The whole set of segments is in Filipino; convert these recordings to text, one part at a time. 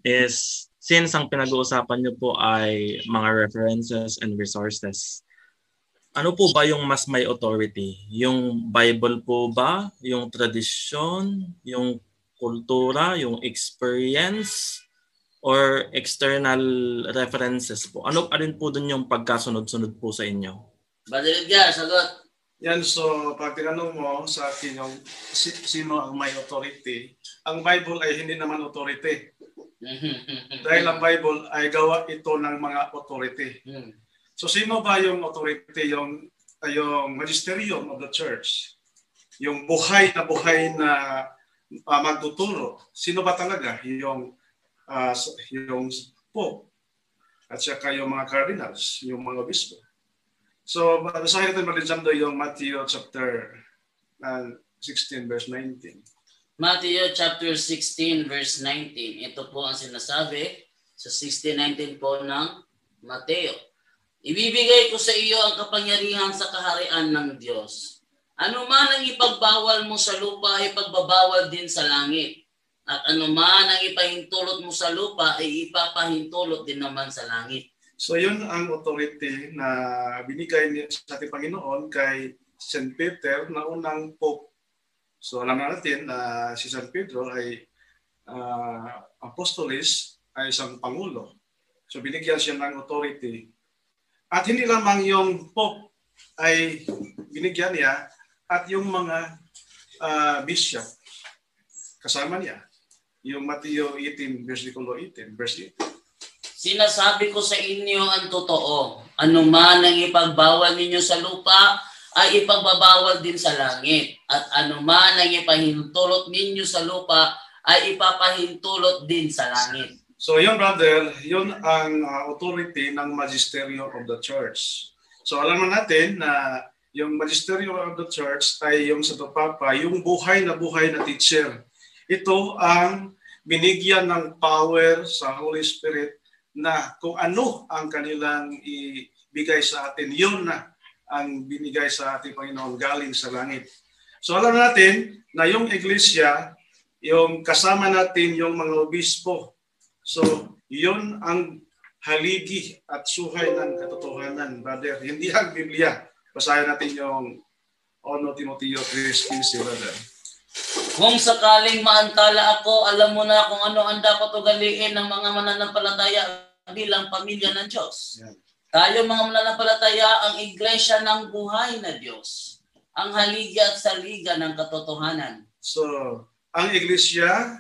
is, since ang pinag-uusapan niyo po ay mga references and resources, ano po ba yung mas may authority? Yung Bible po ba? Yung tradisyon? Yung kultura? Yung experience? Or external references po? Alin po dun yung pagkasunod-sunod po sa inyo? Brother Edgar, sagot. Yan, so pag tinanong mo sa akin yung sino ang may authority, ang Bible ay hindi naman authority. Dahil ang Bible ay gawa ito ng mga authority. So sino ba yung authority? Yung magisterium of the church. Yung buhay na magtuturo. Sino ba talaga? Yung Pope. At saka yung mga cardinals, yung mga obispo. So, basahin natin malinsando yung Matthew chapter 16 verse 19. Matthew chapter 16 verse 19. Ito po ang sinasabi sa 16:19 po ng Mateo. Ibibigay ko sa iyo ang kapangyarihan sa kaharian ng Diyos. Ano man ang ipagbawal mo sa lupa ay pagbabawal din sa langit. At ano man ang ipahintulot mo sa lupa ay ipapahintulot din naman sa langit. So yun ang authority na binigay sa ating Panginoon kay St. Peter na unang Pope. So alam natin na si St. Pedro ay apostolis, ay isang pangulo. So binigyan siya ng authority. At hindi lamang yung Pope ay binigyan niya at yung mga bishop kasama niya. Yung Mateo 18, versikulo 18, verse 18. Sinasabi ko sa inyo ang totoo. Ano man ang ipagbawal ninyo sa lupa ay ipagbabawal din sa langit. At ano man ang ipahintulot ninyo sa lupa ay ipapahintulot din sa langit. So yun brother, yun ang authority ng magisterium of the church. So alam natin na yung magisterium of the church ay yung sa Papa, yung buhay na teacher. Ito ang binigyan ng power sa Holy Spirit na kung ano ang kanilang ibigay sa atin, yun na ang binigay sa ating Panginoon galing sa langit. So alam natin na yung iglesia, yung kasama natin yung mga obispo. So yun ang haligi at suhay ng katotohanan, brother. Hindi ang Biblia. Basahin natin yung 1 Timoteo 3:15, brother. Kung sakaling maantala ako, alam mo na kung ano ang dapat ugaliin ng mga mananampalataya bilang pamilya ng Diyos. Yan. Tayo mga mananampalataya ang iglesia ng buhay na Diyos, ang haligi at saliga ng katotohanan. So, ang iglesia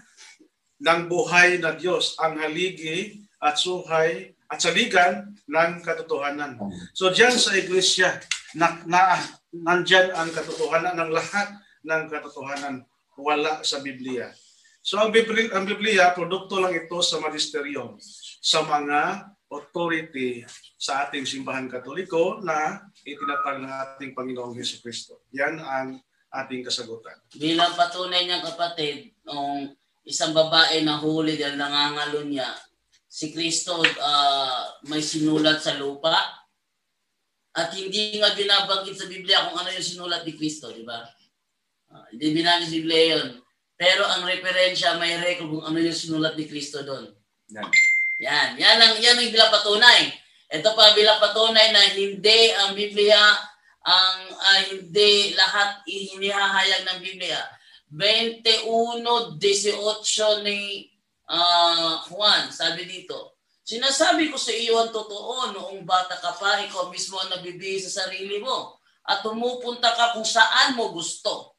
ng buhay na Diyos, ang haligi at suhay at saligan ng katotohanan. So, diyan sa iglesia, nandyan ang katotohanan ng lahat ng katotohanan, wala sa Biblia. So ang Biblia, produkto lang ito sa magisterium, sa mga authority sa ating simbahan Katoliko na itinatag ng ating Panginoong Jesucristo. Yan ang ating kasagutan. Bilang patunay niyang kapatid, nung isang babae na huli dahil nangangalo niya, si Kristo may sinulat sa lupa at hindi nga binabanggit sa Biblia kung ano yung sinulat ni Kristo, di ba? Hindi binanggit sa Biblia yun. Pero ang referensya, may record kung ano yung sinulat ni Kristo doon. Yan ang bilang patunay. Ito pa bilang patunay na hindi ang Biblia, hindi lahat inihahayag ng Biblia. 21:18 ni Juan, sabi dito, sinasabi ko sa iyo ang totoo, noong bata ka pa, ikaw mismo ang nagbibigay sa sarili mo at pumupunta ka kung saan mo gusto.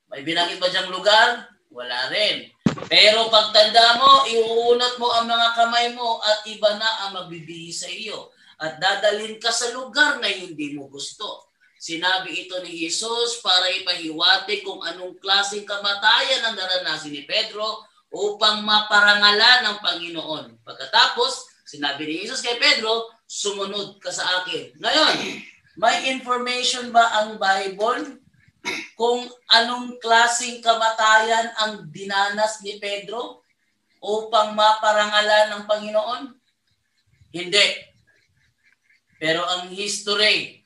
May binanggit ba diyang lugar? Wala rin. Pero pagtanda mo, iuunat mo ang mga kamay mo at iba na ang magbibigay sa iyo. At dadalhin ka sa lugar na hindi mo gusto. Sinabi ito ni Jesus para ipahiwati kung anong klaseng kamatayan ang naranasin ni Pedro upang maparangalan ng Panginoon. Pagkatapos, sinabi ni Jesus kay Pedro, sumunod ka sa akin. Ngayon, may information ba ang Bible kung anong klaseng kamatayan ang dinanas ni Pedro upang maparangalan ng Panginoon? Hindi. Pero ang history,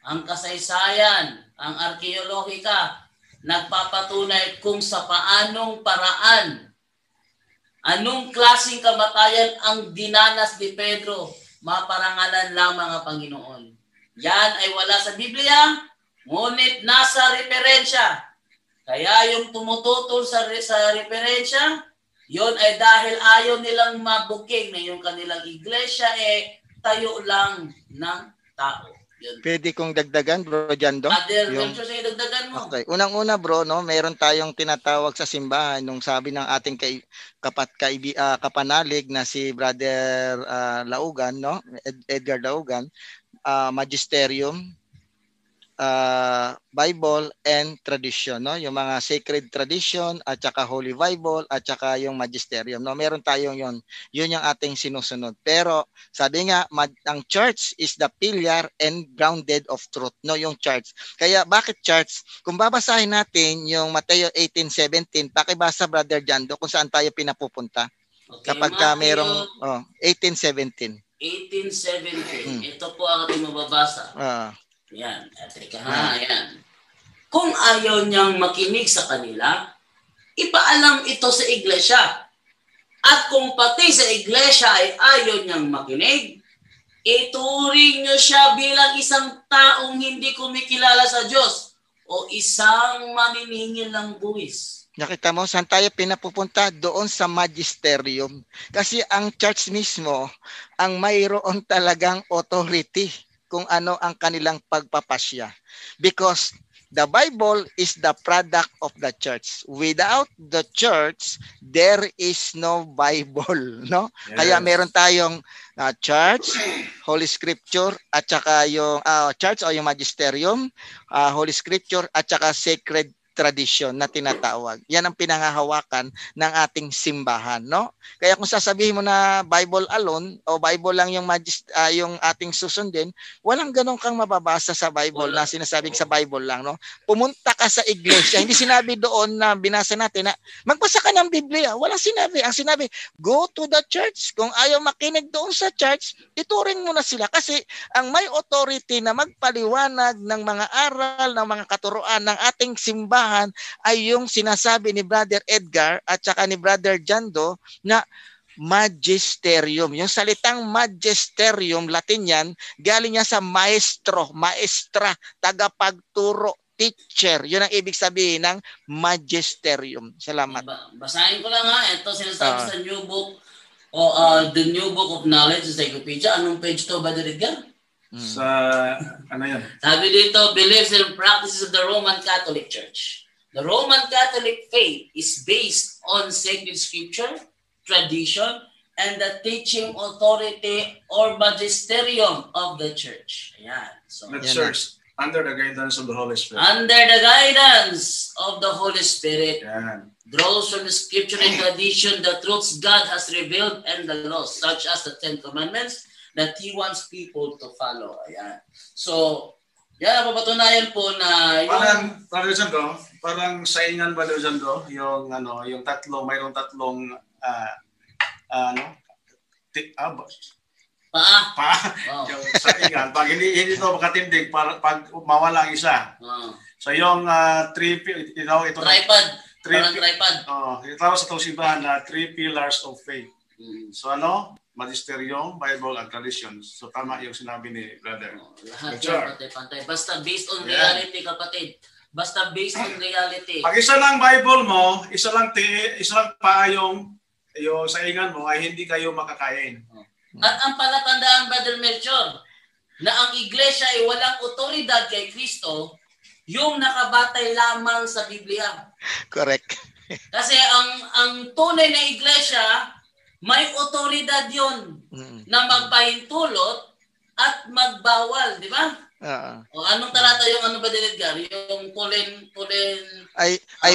ang kasaysayan, ang arkeolohika, nagpapatunay kung sa paanong paraan Anong klaseng kamatayan ang dinanas ni Pedro? Maparangalan lamang ang Panginoon. Yan ay wala sa Biblia, ngunit nasa referensya. Kaya yung tumututol sa referensya, yon ay dahil ayaw nilang mabuking na yung kanilang iglesia tayo lang ng tao. Yun. Pwede kong dagdagan, Bro Jando? Yung dagdagan mo. Okay. Unang-una, bro, no, meron tayong tinatawag sa simbahan nung sabi ng ating kapanalig na si Brother Laugan, no? Edgar Laugan, magisterium, Bible and tradition, no? Yung mga sacred tradition at saka Holy Bible at saka yung magisterium, no? Meron tayong yon. Yun yung ating sinusunod. Pero sabi nga, ang church is the pillar and grounded of truth, no? Yung church. Kaya bakit church? Kung babasahin natin yung Mateo 18:17, pakibasa, Brother Jando, kung saan tayo pinapupunta. Okay, kapag merong 18:17. 18:17. Ito po ang ating mababasa. Yan, teka ha, yan. Kung ayaw niyang makinig sa kanila, ipaalam ito sa iglesia. At kung pati sa iglesia ay ayaw niyang makinig, ituring niyo siya bilang isang taong hindi kumikilala sa Diyos o isang maniningil ng buwis. Nakita mo, saan tayo pinapupunta? Doon sa magisterium. Kasi ang church mismo, ang mayroon talagang authority kung ano ang kanilang pagpapasya. Because the Bible is the product of the church. Without the church, there is no Bible, no? Yes. Kaya meron tayong church, Holy Scripture, at saka yung church o yung magisterium, Holy Scripture, at saka sacred tradition na tinatawag. Yan ang pinangahawakan ng ating simbahan, no? Kaya kung sasabihin mo na Bible alone o Bible lang yung yung ating susundin, walang ganun kang mababasa sa Bible na sinasabing sa Bible lang, no? Pumunta ka sa iglesia. Hindi sinabi doon na binasa natin na magbasa ka ng Biblia. Walang sinabi. Ang sinabi, go to the church. Kung ayaw makinig doon sa church, ituring mo na sila kasi ang may authority na magpaliwanag ng mga aral, ng mga katuruan ng ating simbahan ay yung sinasabi ni Brother Edgar at saka ni Brother Jando na magisterium. Yung salitang magisterium, Latin yan, galing niya sa maestro, maestra, tagapagturo, teacher. Yun ang ibig sabihin ng magisterium. Salamat. Basahin ko lang ha. Ito sinasabi sa New Book The New Book of Knowledge, Encyclopedia. Anong page to, Brother Edgar? Sa ano yan? Sabi dito, beliefs and practices of the Roman Catholic Church. The Roman Catholic faith is based on sacred scripture, tradition, and the teaching authority or magisterium of the church. Ayan. So, the church, under the guidance of the Holy Spirit. Under the guidance of the Holy Spirit. Ayan. Draws from the scripture and tradition the truths God has revealed and the laws, such as the Ten Commandments, that He wants people to follow. Ayan. So, yan, papatunayan po na yung... Parang saingan ba dyan do? Yung, yung mayroong tatlong, Paa. Oh. Yung saingan. Pag hindi ito makatindig, pag mawala ang isa. Oh. So, yung ito... Tripod. Parang tripod. Ito sa itong simbahan na 3 pillars of faith. So, magisterium, Bible, and tradition. So, tama yung sinabi ni Brother. Lahat yan, pantay-pantay. Basta based on reality, kapatid. Basta based on reality. Pag isa lang Bible mo, isa lang pa yung saingan mo, ay hindi kayo makakain. At ang palatandaan, Brother Melchor, na ang iglesia ay walang otoridad kay Kristo, yung nakabatay lamang sa Biblia. Correct. Kasi ang tunay na iglesia, may otoridad yon na magpahintulot at magbawal, di ba? O anong talata yung ba, Edgar? Yung Pauline...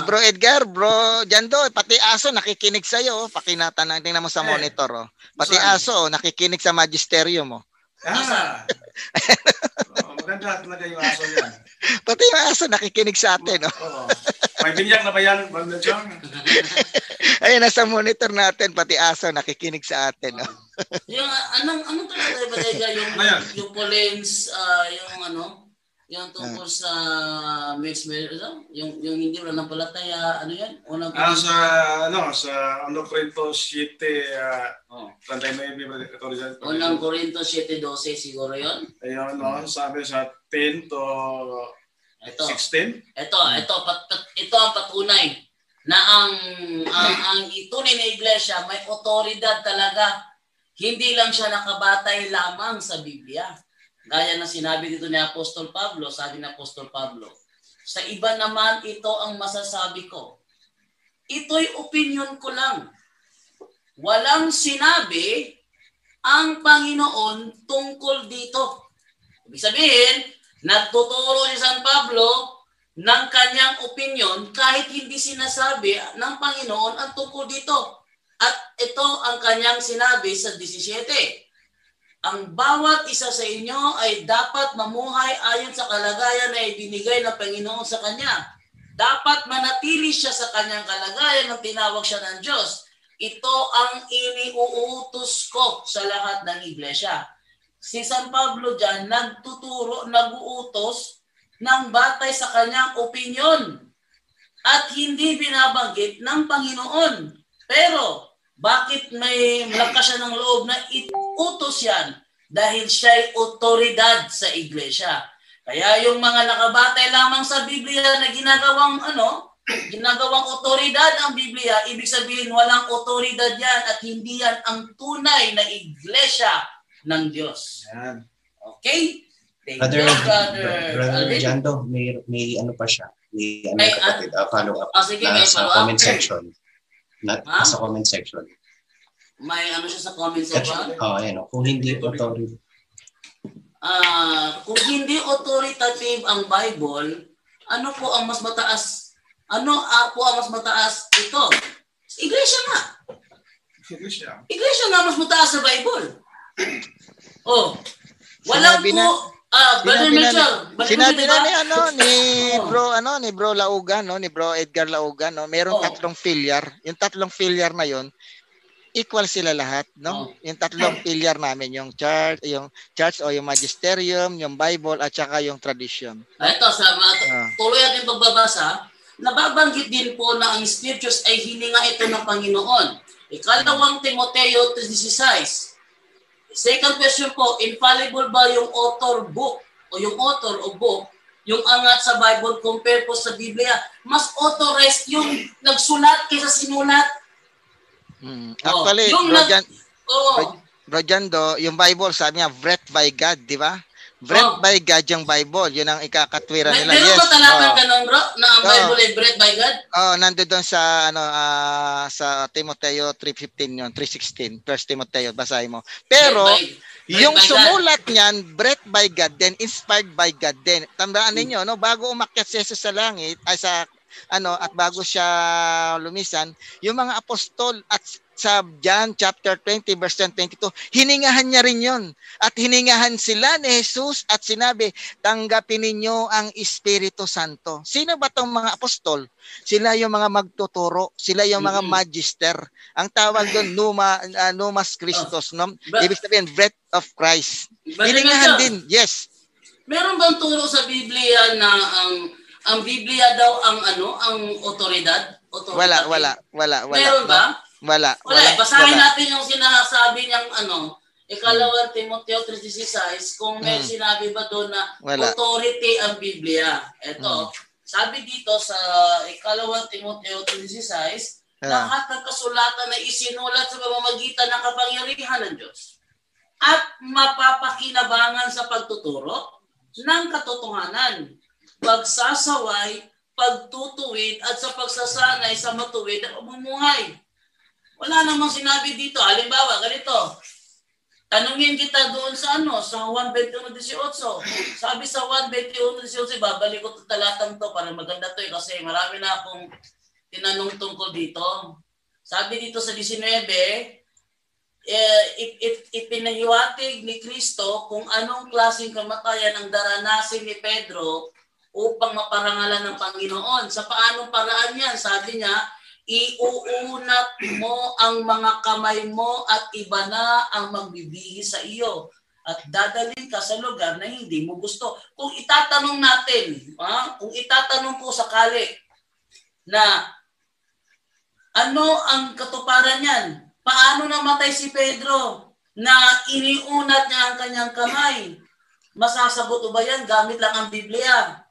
Bro Edgar, Bro Jando, pati aso nakikinig sa'yo. Pakinatan na, tingnan mo sa monitor. Pati aso nakikinig sa magisterium mo. Maganda talaga yung aso yan. Pati yung aso nakikinig sa atin. May binyag na ba yan, Brother John? Ayun, nasa monitor natin, pati aso nakikinig sa atin. Yung anong talaga ba yung Paulines, Yung tungkol sa mixed marriage, yung hindi mananampalataya, ano yan? Sa 1 Corinto 7, 39, Unang Corinto 7:12 siguro yun. Ayun, sabi sa 10 to 16. Ito ang patunay na ang tunay na iglesia may otoridad talaga. Hindi lang siya nakabatay lamang sa Biblia. Gaya na sinabi dito ni Apostol Pablo, sabi ni Apostol Pablo, sa iba naman ito ang masasabi ko. Ito'y opinion ko lang. Walang sinabi ang Panginoon tungkol dito. Ibig sabihin, nagtuturo si San Pablo ng kanyang opinion kahit hindi sinasabi ng Panginoon ang tungkol dito. At ito ang kanyang sinabi sa 17. Ang bawat isa sa inyo ay dapat mamuhay ayon sa kalagayan na ibinigay ng Panginoon sa kanya. Dapat manatili siya sa kanyang kalagayan nang tinawag siya ng Diyos. Ito ang iniuutos ko sa lahat ng iglesia. Si San Pablo dyan nag-uutos ng batay sa kanyang opinion at hindi binabanggit ng Panginoon. Pero bakit may lakas siya ng loob na iutos yan? Dahil siya'y otoridad sa iglesia. Kaya yung mga nakabatay lamang sa Biblia na ginagawang otoridad ang Biblia, ibig sabihin walang otoridad yan at hindi yan ang tunay na iglesia ng Diyos. Yan. Okay? Brother Jando, may ano pa siya. May kapatid, follow up. Sige, na may sa follow up. comment section. Sa comment section. May ano siya sa comment section? Ayan. Kung hindi authority. Kung hindi authoritative ang Bible, ano po ang mas mataas? Ano po ang mas mataas? Ito. Iglesia nga. Iglesia nga mas mataas sa Bible. Walang po. Brother Mitchell. Sinabi na ni Bro Laugan, ni Bro Edgar Laugan, mayroong tatlong filiar. Yung tatlong filiar na yon, equal sila lahat, no? Yung tatlong filiar namin, yung church o yung magisterium, yung Bible at saka yung tradition. Ito tuloy natin pagbabasa, nababanggit din po na ang scriptures ay hininga ito ng Panginoon. Ikalawang Timoteo 3:16. Second question po, infallible ba yung author o book, yung angat sa Bible compare po sa Biblia? Mas authorized yung nagsulat kaysa sinulat. Actually, Bro Jando, yung Bible sabi niya, breathed by God, di ba? Breathed by God yung Bible. Yun ang ikakatwiran nila. Meron ba talatang ganun, bro? Na ang Bible ay breathed by God? Nandun doon sa sa Timoteo 3:15 yun, 3:16. 1 Timoteo, basahin mo. Pero yung sumulat niyan, breathed by God, then inspired by God din. Tandaan ninyo, bago umakyat si Jesus sa langit, at bago siya lumisan, yung mga apostol at sa John chapter 20 verse 22, hiningahan niya rin yon. At hiningahan sila ni Jesus at sinabi, tanggapin ninyo ang Espiritu Santo. Sino ba tong mga apostol? Sila yung mga magtuturo, sila yung mga magister. Ang tawag doon, Numas Christos, no? Ibig sabihin, breath of Christ. Hiningahan din, yes. Meron bang turo sa Biblia na ang Biblia daw ang otoridad? Wala. Meron ba? Wala. Basahin natin yung sinasabi niyang ikalawang Timoteo 3:16 kung may sinabi ba doon na authority ang Biblia. Ito, sabi dito sa ikalawang Timoteo 3:16, lahat ng kasulatan na isinulat sa pamamagitan ng kapangyarihan ng Diyos at mapapakinabangan sa pagtuturo ng katotohanan, pagsasaway, pagtutuwid at sa pagsasanay sa matuwid at pamumuhay. Wala namang sinabi dito. Halimbawa, ganito. Tanungin kita doon sa sa 1:21-18. Sabi sa 1:21-18, babalik ko talatang to para maganda to kasi marami na akong tinanong tungkol dito. Sabi dito sa 19, ipinahiwatig ni Kristo kung anong klaseng kamatayan ang daranasin ni Pedro upang maparangalan ng Panginoon. Sa paanong paraan yan? Sabi niya, iuunat mo ang mga kamay mo at iba na ang magbibihis sa iyo. at dadalhin ka sa lugar na hindi mo gusto. Kung itatanong natin, kung itatanong ko sakali na ano ang katuparan niyan? Paano namatay si Pedro na iniunat niya ang kanyang kamay? Masasagot ba yan? Gamit lang ang Biblia.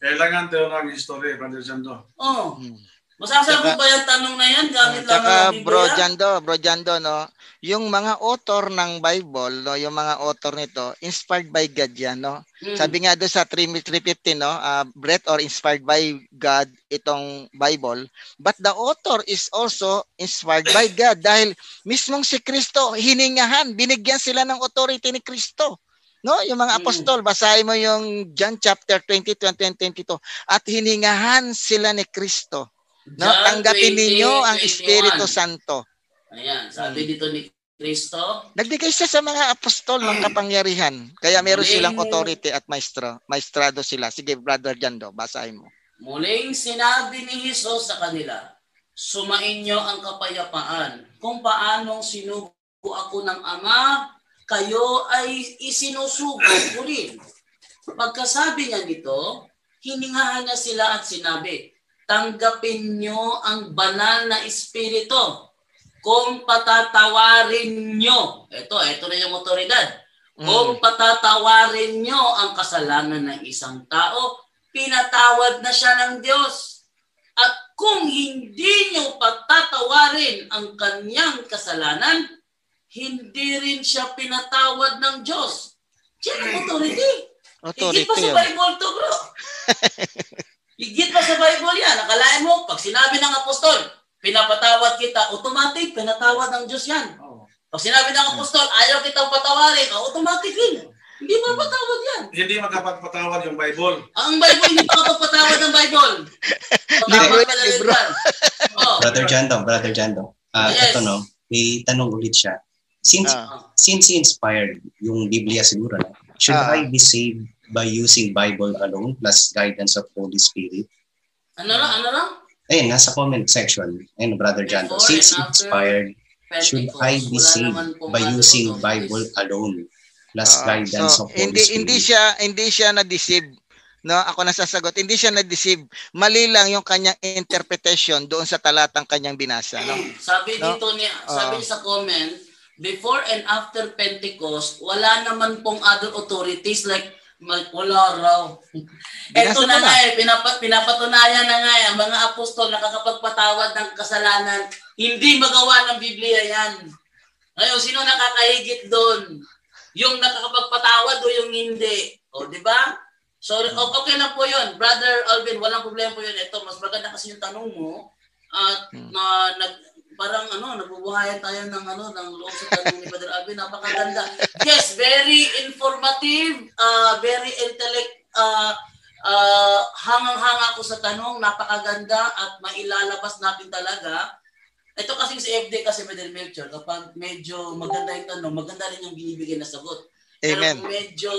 Kailangan tayo ng history, Brother Jando. Oo. Masasagot ba yung tanong na yan? Gamit lang ang Biblia? Bro Jando, no? Yung mga author ng Bible, no, yung mga author nito, inspired by God yan, no? Sabi nga doon sa 3:15, no, breathed or inspired by God itong Bible, but the author is also inspired by God dahil mismong si Kristo hiningahan, binigyan sila ng authority ni Kristo. No, yung mga apostol, basahin mo yung John chapter 20:22 at hiningahan sila ni Kristo. No, tanggapin ninyo ang Espiritu Santo. Ayan, sabi dito ni Kristo. Nagbigay siya sa mga apostol ng kapangyarihan. Kaya meron silang authority at maestrado sila. Sige, Brother Jando, basahin mo. Muling sinabi ni Jesus sa kanila, sumain niyo ang kapayapaan. Kung paanong sinugo ako ng Ama, kayo ay isinusugo ko rin. Pagkasabi niya nito, hiningahan niya sila at sinabi, tanggapin nyo ang banal na espiritu kung patatawarin nyo. Ito na yung otoridad. Kung patatawarin nyo ang kasalanan ng isang tao, pinatawad na siya ng Diyos. At kung hindi nyo patatawarin ang kanyang kasalanan, hindi rin siya pinatawad ng Diyos. Diyan ang authority. Higit pa sa Bible to, bro. Higit pa sa Bible yan. Nakalain mo, pag sinabi ng apostol, pinapatawad kita, automatic, pinatawad ng Diyos yan. Pag sinabi ng apostol, ayaw kitang patawarin, automatic rin. Hindi mapatawad yan. Hindi magkapagpatawad yung Bible. Ang Bible, hindi makapagpatawad ng Bible. Libro. Brother Jando. Yes. Ito no, may tanong ulit siya. Since inspired yung Biblia siguro, should I be saved by using Bible alone plus guidance of Holy Spirit? Ano lang? Ayun, nasa comment section. Ayun, Brother Jando. Since inspired, should I be saved by using Bible alone plus guidance of Holy Spirit? Hindi siya na-deceive. No, ako nasasagot. Hindi siya na-deceive. Mali lang yung kanyang interpretation doon sa talatang kanyang binasa, no? Sabi dito sabi sa comment, before and after Pentecost, wala naman pong other authorities like wala raw. Ito na nga pinapatunayan na nga ang mga apostol nakakapagpatawad ng kasalanan. Hindi magawa ng Biblia yan. Ngayon, sino nakakahigit doon? Yung nakakapagpatawad o yung hindi? O, di ba? So, okay lang po yun. Brother Alvin, walang problema po yun. Ito, mas maganda kasi yung tanong mo. At parang nabubuhayan tayo ng loob sa tanong ni Brother Alvin. Napakaganda. Yes, very informative, very hangang-hanga ako sa tanong, napakaganda at mailalabas natin talaga. Ito kasing si FD kasi Brother Melchor, kapag medyo maganda yung tanong, maganda rin yung binibigay na sagot. Amen. Pero medyo,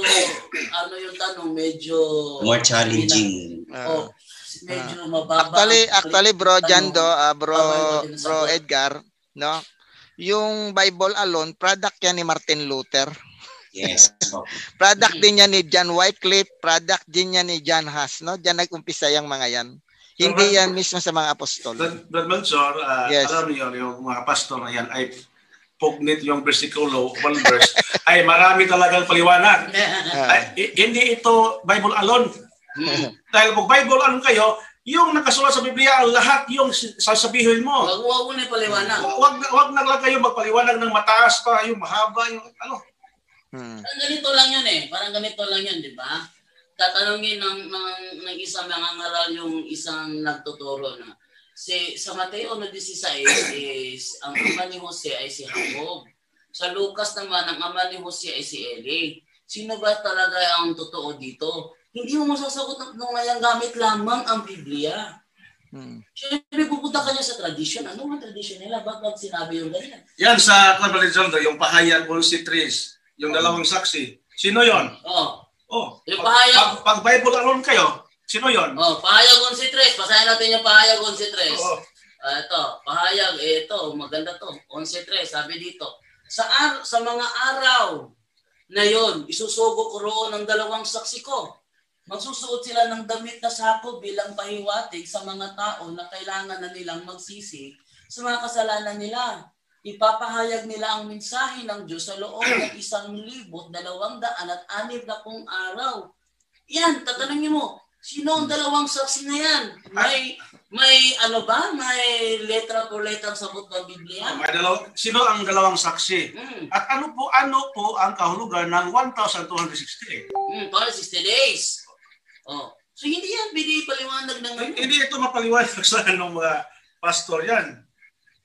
yung tanong, medyo more challenging. Medyo mababa. Actually bro Jando, bro Edgar, no? Yung Bible alone, product yan ni Martin Luther. Yes. Product din yan ni John Wycliffe, product din yan ni John Huss, no? Diyan nag-umpisa yung mga yan. Hindi yan mismo sa mga apostol. Brother Melchor, yes. Alam niyo yung mga pastor na yan ay pugnit yung versikulo, one verse, ay marami talagang paliwanag. Hindi ito Bible alone. Dahil kung Bible alone kayo, yung nakasulat sa Biblia, lahat yung sasabihin mo. Wag mo na paliwanag. Wag na lang kayo magpaliwanag ng mataas pa, yung mahaba, yung ano. Parang ganito lang yun Parang ganito lang yun, di ba? Tatanungin ng isang mangangaral yung isang nagtuturo na sa Mateo 16 is ang ama ni Jose ay si Jacob. Sa Lucas naman, ang ama ni Jose ay si Eli. Sino ba talaga ang totoo dito? Hindi mo masasagot ng ngayang gamit lamang ang Biblia. Siyempre, pupunta ka niya sa tradition. Ano ang tradition nila? Bakit sinabi yung ganyan? Yan sa Revelation, yung pahayag 11:3, yung dalawang saksi. Sino yon? Yung pahayag. Pag Bible alone kayo, sino yon? Pahayag 11:3. Pasahin natin yung pahayag 11:3. Ito, pahayag, ito, maganda to. 11:3, sabi dito. Sa mga araw na yon, isusugo ko roon ng 2 saksi ko. Magsusuot sila ng damit na sako bilang pahiwatig sa mga tao na kailangan na nilang magsisi sa mga kasalanan nila. Ipapahayag nila ang mensahe ng Diyos sa loob ng 1,260 araw. Yan, tatanungin mo, sino ang 2 saksi na yan? May ano ba? May letra po letra sa ng Biblia? Sino ang 2 saksi? At ano po ang kahulugan ng 1,260? 260 days. Oh. So hindi yan pinipaliwanag ng Hindi ito mapaliwanag sa mga pastor yan.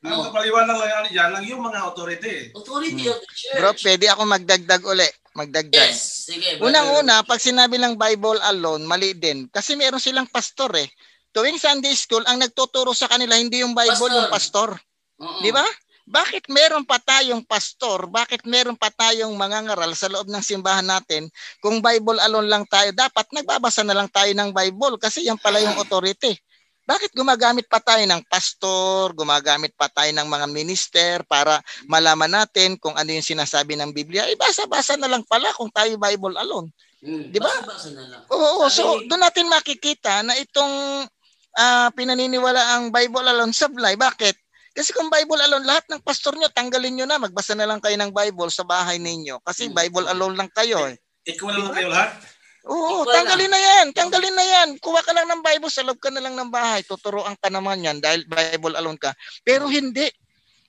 Mapaliwanag lang yan lang yung mga authority. Authority of the church. Bro, pwede ako magdagdag uli. Magdagdag. Yes, sige. Unang-una, pag sinabi lang Bible alone, mali din. Kasi meron silang pastor eh. Tuwing Sunday school, ang nagtuturo sa kanila hindi yung Bible, yung pastor. Di ba? Bakit meron pa tayong pastor? Bakit meron pa tayong mangangaral sa loob ng simbahan natin? Kung Bible alone lang tayo, dapat nagbabasa na lang tayo ng Bible kasi yan pala yung authority. Bakit gumagamit pa tayo ng pastor, gumagamit pa tayo ng mga minister para malaman natin kung ano yung sinasabi ng Biblia? Basa-basa na lang pala kung tayo Bible alone. Di ba? Basa na lang. Oo, so doon natin makikita na itong pinaniniwala ang Bible alone sablay. Bakit? Kasi kung Bible alone, lahat ng pastor nyo, tanggalin nyo na. Magbasa na lang kayo ng Bible sa bahay ninyo. Kasi Bible alone lang kayo. Ikaw lang kayo lahat? Oo, tanggalin na yan. Tanggalin na yan. Kuha ka lang ng Bible, sa loob ka na lang ng bahay. Tuturuan ka naman yan dahil Bible alone ka. Pero hindi.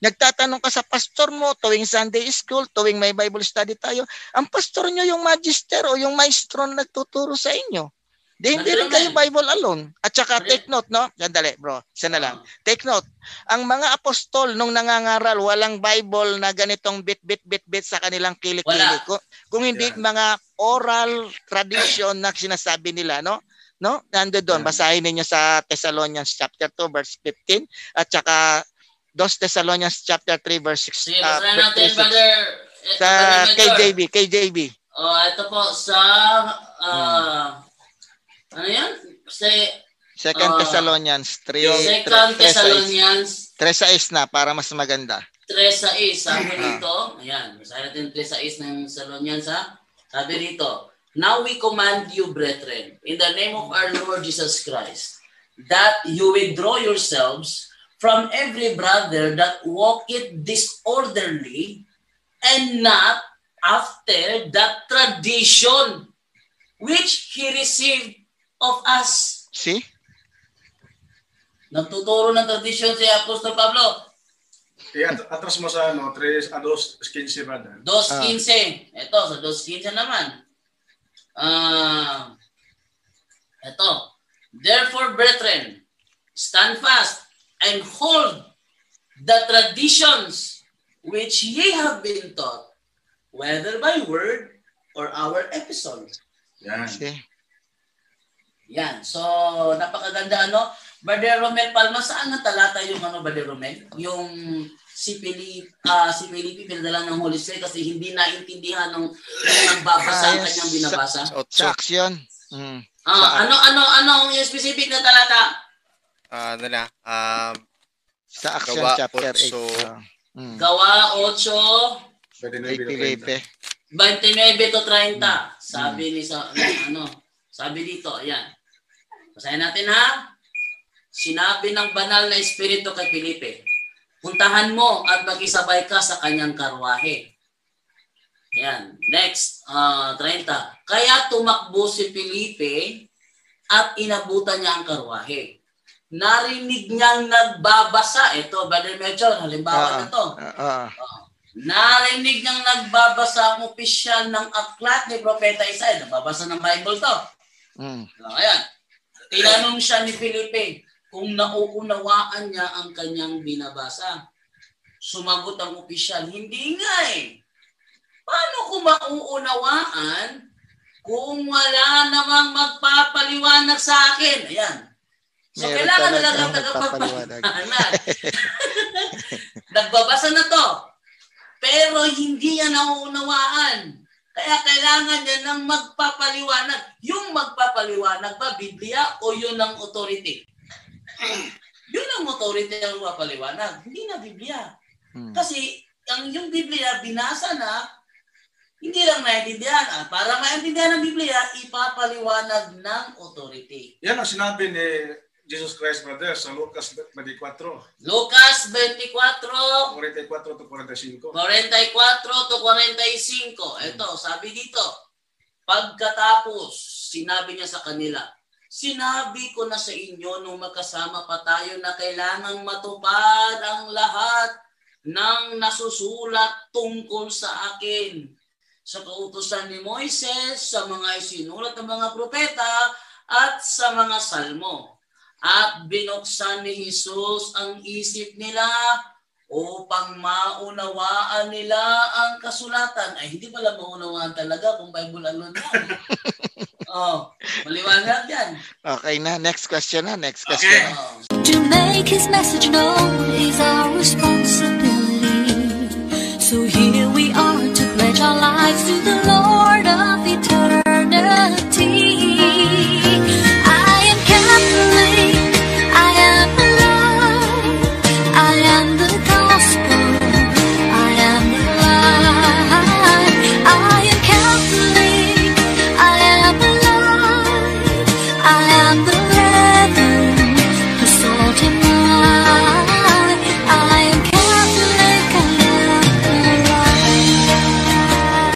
Nagtatanong ka sa pastor mo tuwing Sunday school, tuwing may Bible study tayo. Ang pastor nyo yung magister o yung maestro na nagtuturo sa inyo. Hindi rin kayo Bible alone. At saka take note, no? Sandali, bro. Isa na lang. Take note. Ang mga apostol nung nangangaral, walang Bible na ganitong bit sa kanilang kilik-kilik. Kung hindi mga oral tradition na sinasabi nila, no? Nando doon. Basahin niyo sa Thessalonians chapter 2 verse 15 at saka 2 Thessalonians chapter 3 verse 6. Sige, basahin natin, brother. Sa KJB. Ito po sa ano yan? 2 Thessalonians 3. 2 Thessalonians 3:6 na para mas maganda. 3:6. Sabi dito, ayan, basahin natin 3:6 ng Thessalonians ha. Sabi dito, now we command you, brethren, in the name of our Lord Jesus Christ, that you withdraw yourselves from every brother that walketh disorderly and not after that tradition which he received of us. See? Nagtuturo ng tradisyon si Apostol Pablo. Atras mo sa 2:15 brother. 2:15. Ito, sa 2:15 naman. Ito. Therefore, brethren, stand fast and hold the traditions which ye have been taught, whether by word or our epistle. Yan. See? Yan. So, napakaganda Brother Romel Palma, saan nga talata yung Brother Romel? Yung si Felipe pinadala ng Holy Spirit kasi hindi naintindihan ng nagbabasa ang kanyang binabasa. Sa aksyon. Ano yung specific na talata? Sa aksyon Gawa chapter 8. Gawa 8. Felipe. 29 to 30. Sabi ni sabi dito, ayan. Basahin natin ha. Sinabi ng banal na espiritu kay Felipe, puntahan mo at makisabay ka sa kanyang karwahe. Ayan. Next, 30. Kaya tumakbo si Felipe at inabutan niya ang karwahe. Narinig niyang nagbabasa. Ito, Brother Melchor, halimbawa na ito. Narinig niyang nagbabasa ang opisyal ng aklat ni Propeta Isaiah. Nagbabasa ng Bible to. Ayan. Tinanong siya ni Felipe kung nauunawaan niya ang kanyang binabasa. Sumagot ang opisyal, hindi nga eh. Paano ko mauunawaan kung wala namang magpapaliwanag sa akin? Ayan. So, meron kailangan na lang ang tagapagpaliwanag. Nagbabasa na to. Pero hindi yan nauunawaan. Kaya kailangan niya ng magpapaliwanag. Yung magpapaliwanag ba, Biblia o yun ang authority? Yun ang authority ang magpapaliwanag. Hindi na Biblia. Kasi yung Biblia, binasa na Hindi lang naintindihan. Para maintindihan ng Biblia, ipapaliwanag ng authority. Yan ang sinabi ni Jesus Christ, brother, sa Lucas 24. Lucas 24, 44 to 45. 44 to 45. Ito, sabi dito, pagkatapos, sinabi niya sa kanila, sinabi ko na sa inyo nung magkasama pa tayo na kailangang matupad ang lahat ng nasusulat tungkol sa akin. Sa kautusan ni Moises, sa mga isinulat ng mga propeta, at sa mga salmo. At binuksan ni Jesus ang isip nila upang maunawaan nila ang kasulatan. Ay, hindi pala maunawaan talaga kung Bible alone yan. Maliwanag yan. Okay na, next question na. To make his message known is our responsibility. So here we are to pledge our lives to the